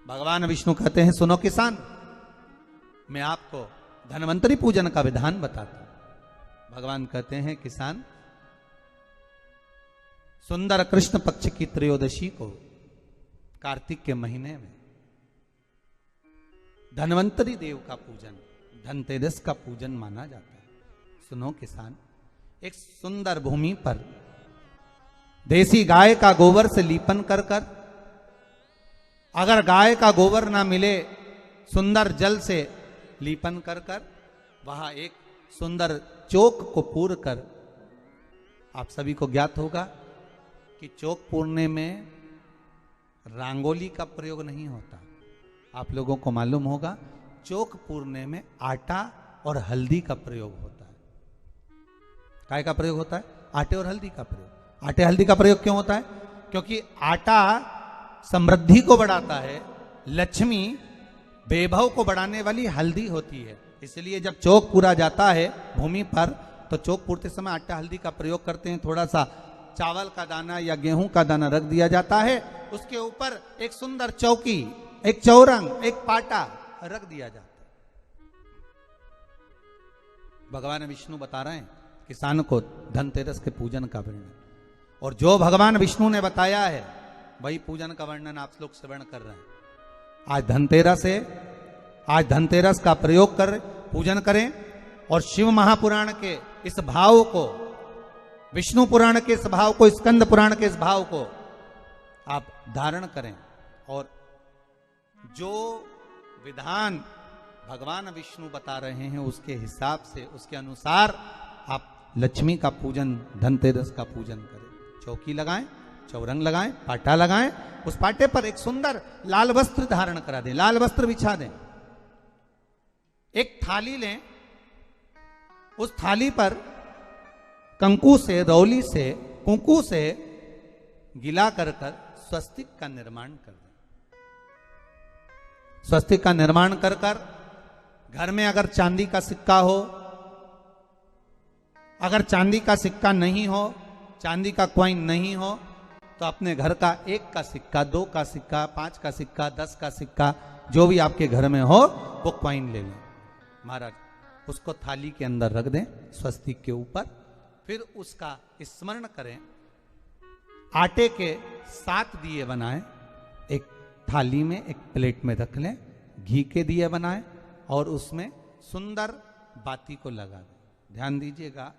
भगवान विष्णु कहते हैं सुनो किसान, मैं आपको धन्वंतरी पूजन का विधान बताता हूं। भगवान कहते हैं किसान, सुंदर कृष्ण पक्ष की त्रयोदशी को कार्तिक के महीने में धन्वंतरी देव का पूजन, धनतेरस का पूजन माना जाता है। सुनो किसान, एक सुंदर भूमि पर देसी गाय का गोबर से लीपन कर कर, अगर गाय का गोबर ना मिले सुंदर जल से लीपन कर कर, वहां एक सुंदर चौक को पूर कर, आप सभी को ज्ञात होगा कि चौक पूरने में रंगोली का प्रयोग नहीं होता। आप लोगों को मालूम होगा चौक पूरने में आटा और हल्दी का प्रयोग होता है। काय का प्रयोग होता है? आटे और हल्दी का प्रयोग। आटे हल्दी का प्रयोग क्यों होता है? क्योंकि आटा समृद्धि को बढ़ाता है, लक्ष्मी वैभव को बढ़ाने वाली हल्दी होती है। इसलिए जब चौक पूरा जाता है भूमि पर, तो चौक पूरते समय आटा हल्दी का प्रयोग करते हैं। थोड़ा सा चावल का दाना या गेहूं का दाना रख दिया जाता है, उसके ऊपर एक सुंदर चौकी, एक चौरंग, एक पाटा रख दिया जाता है। भगवान विष्णु बता रहे हैं किसान को धनतेरस के पूजन का वर्णन, और जो भगवान विष्णु ने बताया है वही पूजन का वर्णन आप लोग श्रवण कर रहे हैं। आज धनतेरस है, आज धनतेरस का प्रयोग कर पूजन करें और शिव महापुराण के इस भाव को, विष्णु पुराण के इस भाव को, स्कंद पुराण के इस भाव को आप धारण करें, और जो विधान भगवान विष्णु बता रहे हैं उसके हिसाब से, उसके अनुसार आप लक्ष्मी का पूजन, धनतेरस का पूजन करें। चौकी लगाएं, चौरंग लगाएं, पाटा लगाएं, उस पाटे पर एक सुंदर लाल वस्त्र धारण करा दें, लाल वस्त्र बिछा दें। एक थाली लें, उस थाली पर कंकु से, रौली से, कुंकू से गिला कर कर स्वस्तिक का निर्माण कर दें। स्वस्तिक का निर्माण कर कर घर में अगर चांदी का सिक्का हो, अगर चांदी का सिक्का नहीं हो, चांदी का कॉइन नहीं हो, तो अपने घर का 1 का सिक्का, 2 का सिक्का, 5 का सिक्का, 10 का सिक्का, जो भी आपके घर में हो वो कॉइन ले लें महाराज, उसको थाली के अंदर रख दें स्वस्तिक के ऊपर। फिर उसका स्मरण करें, आटे के 7 दिए बनाएं, एक थाली में, एक प्लेट में रख लें, घी के दिए बनाएं और उसमें सुंदर बाती को लगा दें। ध्यान दीजिएगा,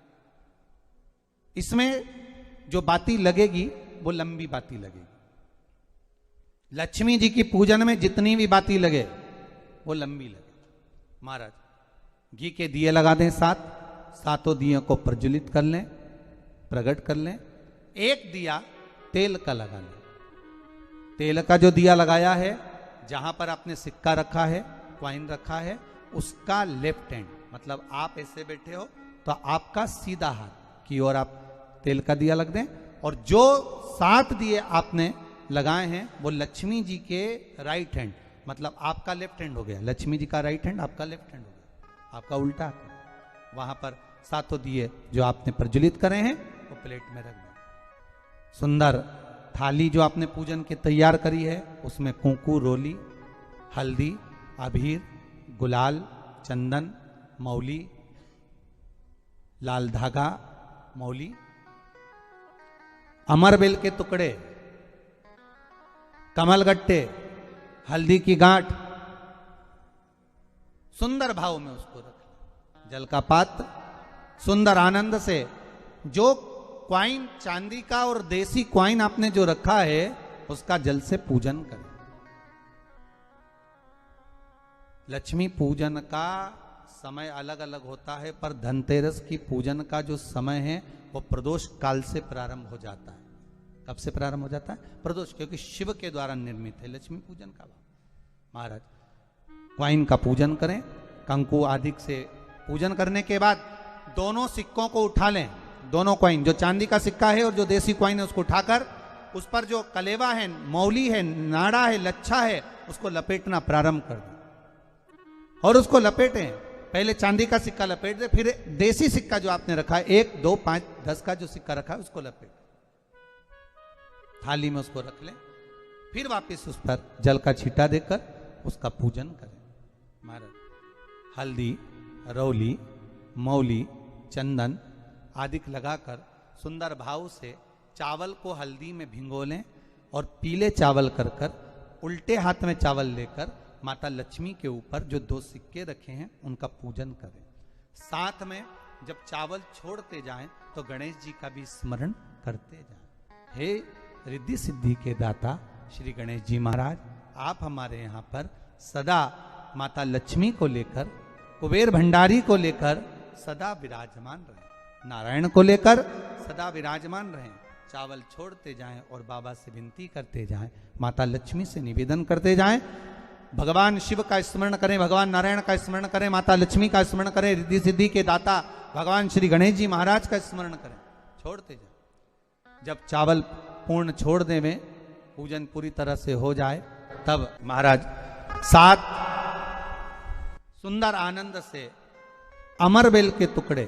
इसमें जो बाती लगेगी वो लंबी बाती लगेगी। लक्ष्मी जी की पूजन में जितनी भी बाती लगे वो लंबी लगे। महाराज घी के दिए लगा दें 7, सातों दियों को प्रज्वलित कर लें, प्रकट कर लें। एक दिया तेल का लगा लें। तेल का जो दिया लगाया है, जहां पर आपने सिक्का रखा है, कॉइन रखा है, उसका लेफ्ट हैंड, मतलब आप ऐसे बैठे हो तो आपका सीधा हाथ की ओर आप तेल का दिया लग दें। और जो 7 दिए आपने लगाए हैं वो लक्ष्मी जी के राइट हैंड, मतलब आपका लेफ्ट हैंड हो गया, लक्ष्मी जी का राइट हैंड, आपका लेफ्ट हैंड हो गया, आपका उल्टा हाथ। वहां पर 7 दिए जो आपने प्रज्वलित करे हैं वो प्लेट में रख दें। सुंदर थाली जो आपने पूजन की तैयार करी है, उसमें कुंकू, रोली, हल्दी, अबीर, गुलाल, चंदन, मौली, लाल धागा, मौली, अमरबेल के टुकड़े, कमलगट्टे, हल्दी की गांठ, सुंदर भाव में उसको रख। जल का पात्र सुंदर आनंद से, जो क्वाइन चांदी का और देसी क्वाइन आपने जो रखा है उसका जल से पूजन करें। लक्ष्मी पूजन का समय अलग अलग होता है, पर धनतेरस की पूजन का जो समय है वो प्रदोष काल से प्रारंभ हो जाता है। कब से प्रारंभ हो जाता है? प्रदोष, क्योंकि शिव के द्वारा निर्मित है लक्ष्मी पूजन का। महाराज क्वाइन का पूजन करें, कंकु आदि से पूजन करने के बाद दोनों सिक्कों को उठा लें। दोनों क्वाइन, जो चांदी का सिक्का है और जो देसी क्वाइन है, उसको उठाकर उस पर जो कलेवा है, मौली है, नाड़ा है, लच्छा है, उसको लपेटना प्रारंभ कर दें और उसको लपेटें। पहले चांदी का सिक्का लपेट दे, फिर देसी सिक्का जो आपने रखा है, 1, 2, 5, 10 का जो सिक्का रखा है उसको लपेट, थाली में उसको रख लें। फिर वापस उस पर जल का छींटा देकर उसका पूजन करें। महाराज हल्दी, रौली, मौली, चंदन आदि लगाकर सुंदर भाव से चावल को हल्दी में भिगो लें और पीले चावल कर कर उल्टे हाथ में चावल लेकर माता लक्ष्मी के ऊपर जो 2 सिक्के रखे हैं उनका पूजन करें। साथ में जब चावल छोड़ते जाएं तो गणेश जी का भी स्मरण करते जाएं। हे रिद्धि सिद्धि के दाता श्री गणेश जी महाराज, आप हमारे यहाँ पर सदा माता लक्ष्मी को लेकर, कुबेर भंडारी को लेकर सदा विराजमान रहें, नारायण को लेकर सदा विराजमान रहें। चावल छोड़ते जाएं और बाबा से विनती करते जाएं, माता लक्ष्मी से निवेदन करते जाएं। भगवान शिव का स्मरण करें, भगवान नारायण का स्मरण करें, माता लक्ष्मी का स्मरण करें, रिद्धि सिद्धि के दाता भगवान श्री गणेश जी महाराज का स्मरण करें, छोड़ते जाएं। जब चावल पूर्ण छोड़ देवें, पूजन पूरी तरह से हो जाए, तब महाराज 7 सुंदर आनंद से अमरबेल के टुकड़े,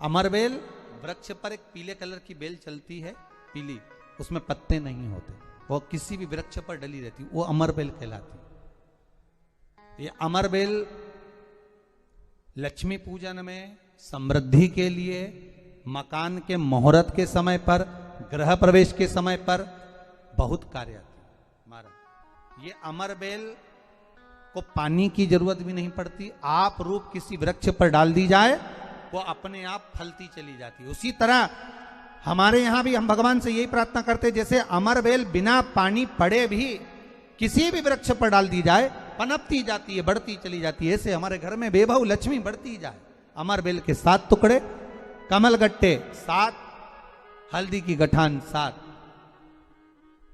अमरबेल वृक्ष पर एक पीले कलर की बेल चलती है, पीली, उसमें पत्ते नहीं होते, वो किसी भी वृक्ष पर डली रहती, वो अमरबेल कहलाती। ये अमरबेल लक्ष्मी पूजन में, समृद्धि के लिए, मकान के मुहूर्त के समय पर, गृह प्रवेश के समय पर बहुत कार्य आती है। महाराज ये अमरबेल को पानी की जरूरत भी नहीं पड़ती, आप रूप किसी वृक्ष पर डाल दी जाए वो अपने आप फलती चली जाती है। उसी तरह हमारे यहां भी हम भगवान से यही प्रार्थना करते, जैसे अमरबेल बिना पानी पड़े भी किसी भी वृक्ष पर डाल दी जाए पनपती जाती है, बढ़ती चली जाती है, ऐसे हमारे घर में बेभव लक्ष्मी बढ़ती जाए। अमरबेल के 7 टुकड़े, कमल गट्टे 7, हल्दी की गठान 7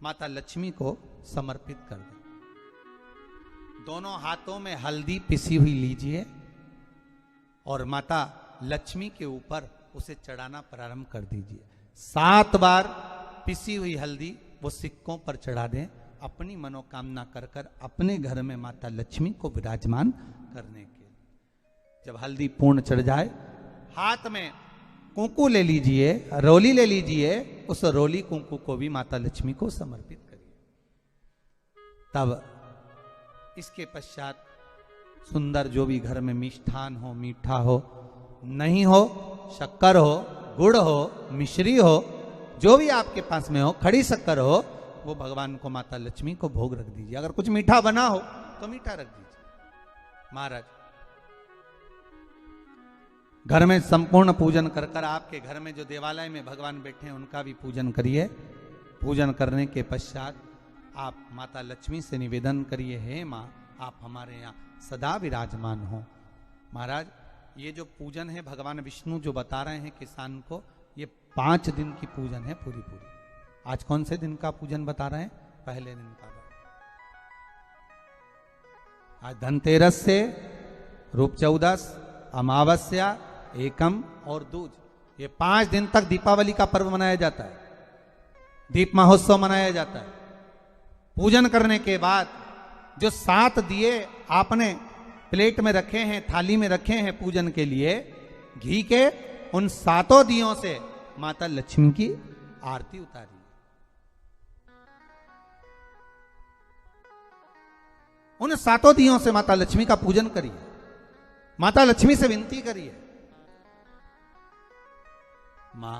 माता लक्ष्मी को समर्पित कर दें। दोनों हाथों में हल्दी पिसी हुई लीजिए और माता लक्ष्मी के ऊपर उसे चढ़ाना प्रारंभ कर दीजिए। 7 बार पिसी हुई हल्दी वो सिक्कों पर चढ़ा दें, अपनी मनोकामना कर कर अपने घर में माता लक्ष्मी को विराजमान करने के। जब हल्दी पूर्ण चढ़ जाए, हाथ में कुंकू ले लीजिए, रोली ले लीजिए, उस रोली कुंकू को भी माता लक्ष्मी को समर्पित करिए। तब इसके पश्चात सुंदर जो भी घर में मिष्ठान हो, मीठा हो, नहीं हो शक्कर हो, गुड़ हो, मिश्री हो, जो भी आपके पास में हो, खड़ी शक्कर हो, वो भगवान को माता लक्ष्मी को भोग रख दीजिए। अगर कुछ मीठा बना हो तो मीठा रख दीजिए। महाराज घर में संपूर्ण पूजन कर कर आपके घर में जो देवालय में भगवान बैठे हैं उनका भी पूजन करिए। पूजन करने के पश्चात आप माता लक्ष्मी से निवेदन करिए, हे माँ आप हमारे यहाँ सदा विराजमान हो। महाराज ये जो पूजन है भगवान विष्णु जो बता रहे हैं किसान को, ये 5 दिन की पूजन है पूरी। आज कौन से दिन का पूजन बता रहे हैं? पहले दिन का। आज धनतेरस से रूप चौदस, अमावस्या, एकम और दूज, ये 5 दिन तक दीपावली का पर्व मनाया जाता है, दीप महोत्सव मनाया जाता है। पूजन करने के बाद जो 7 दिए आपने प्लेट में रखे हैं, थाली में रखे हैं पूजन के लिए घी के, उन 7 दियों से माता लक्ष्मी की आरती उतारी। उन 7 दियों से माता लक्ष्मी का पूजन करिए, माता लक्ष्मी से विनती करिए, मां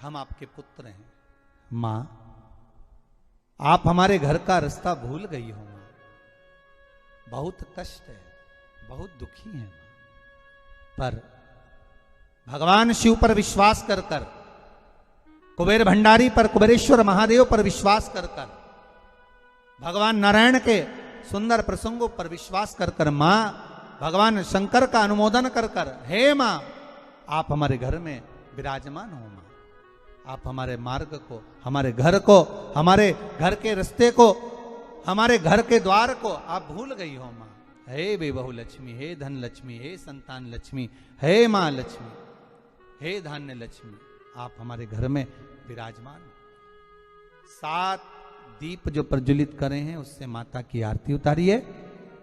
हम आपके पुत्र हैं, मां आप हमारे घर का रास्ता भूल गई हो, मां बहुत कष्ट है, बहुत दुखी है, पर भगवान शिव पर विश्वास कर कर, कुबेर भंडारी पर, कुबेरेश्वर महादेव पर विश्वास कर कर, भगवान नारायण के सुंदर प्रसंगों पर विश्वास कर कर, मां भगवान शंकर का अनुमोदन कर कर, हे मां आप हमारे घर में विराजमान हो, मां आप हमारे मार्ग को, हमारे घर को, हमारे घर के रास्ते को, हमारे घर के द्वार को आप भूल गई हो मां। हे बेबहु लक्ष्मी, हे धन लक्ष्मी, हे संतान लक्ष्मी, हे मां लक्ष्मी, हे धान्य लक्ष्मी आप हमारे घर में विराजमान। 7 दीप जो प्रज्वलित करे हैं उससे माता की आरती उतारिए,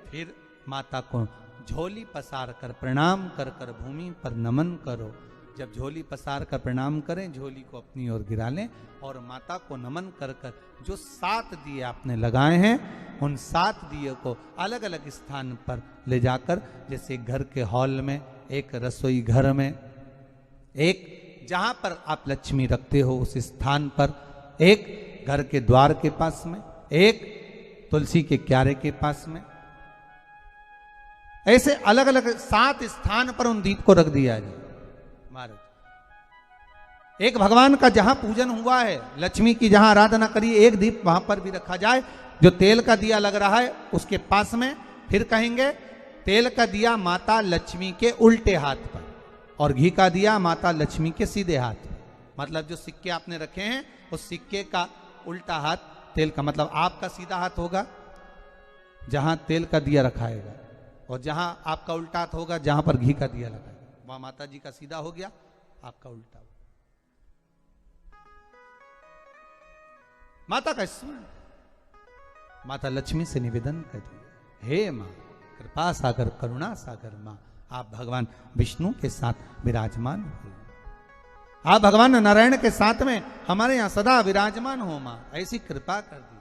फिर माता को झोली पसार कर प्रणाम कर कर भूमि पर नमन करो, जब झोली पसार कर प्रणाम करें, झोली को अपनी ओर गिरा लें और माता को नमन कर कर जो 7 दिए आपने लगाए हैं, उन 7 दिए को अलग अलग स्थान पर ले जाकर, जैसे घर के हॉल में, एक रसोई घर में, एक जहां पर आप लक्ष्मी रखते हो उस स्थान पर, एक घर के द्वार के पास में, एक तुलसी के क्यारे के पास में, ऐसे अलग अलग 7 स्थान पर उन दीप को रख दिया जाए महाराज। एक भगवान का जहां पूजन हुआ है, लक्ष्मी की जहां आराधना करी, एक दीप वहां पर भी रखा जाए। जो तेल का दिया लग रहा है उसके पास में, फिर कहेंगे तेल का दिया माता लक्ष्मी के उल्टे हाथ पर और घी का दिया माता लक्ष्मी के सीधे हाथ पर। मतलब जो सिक्के आपने रखे हैं उस सिक्के का उल्टा हाथ तेल का, मतलब आपका सीधा हाथ होगा जहां तेल का दिया रखाएगा, और जहां आपका उल्टा हाथ होगा जहां पर घी का दिया लगाएगा, वहां माता जी का सीधा हो गया, आपका उल्टा हो। माता का स्मरण, माता लक्ष्मी से निवेदन करती है, हे मां कृपा सागर करुणा सागर मां, आप भगवान विष्णु के साथ विराजमान हो, आप भगवान नारायण के साथ में हमारे यहां सदा विराजमान हो मां, ऐसी कृपा कर दी।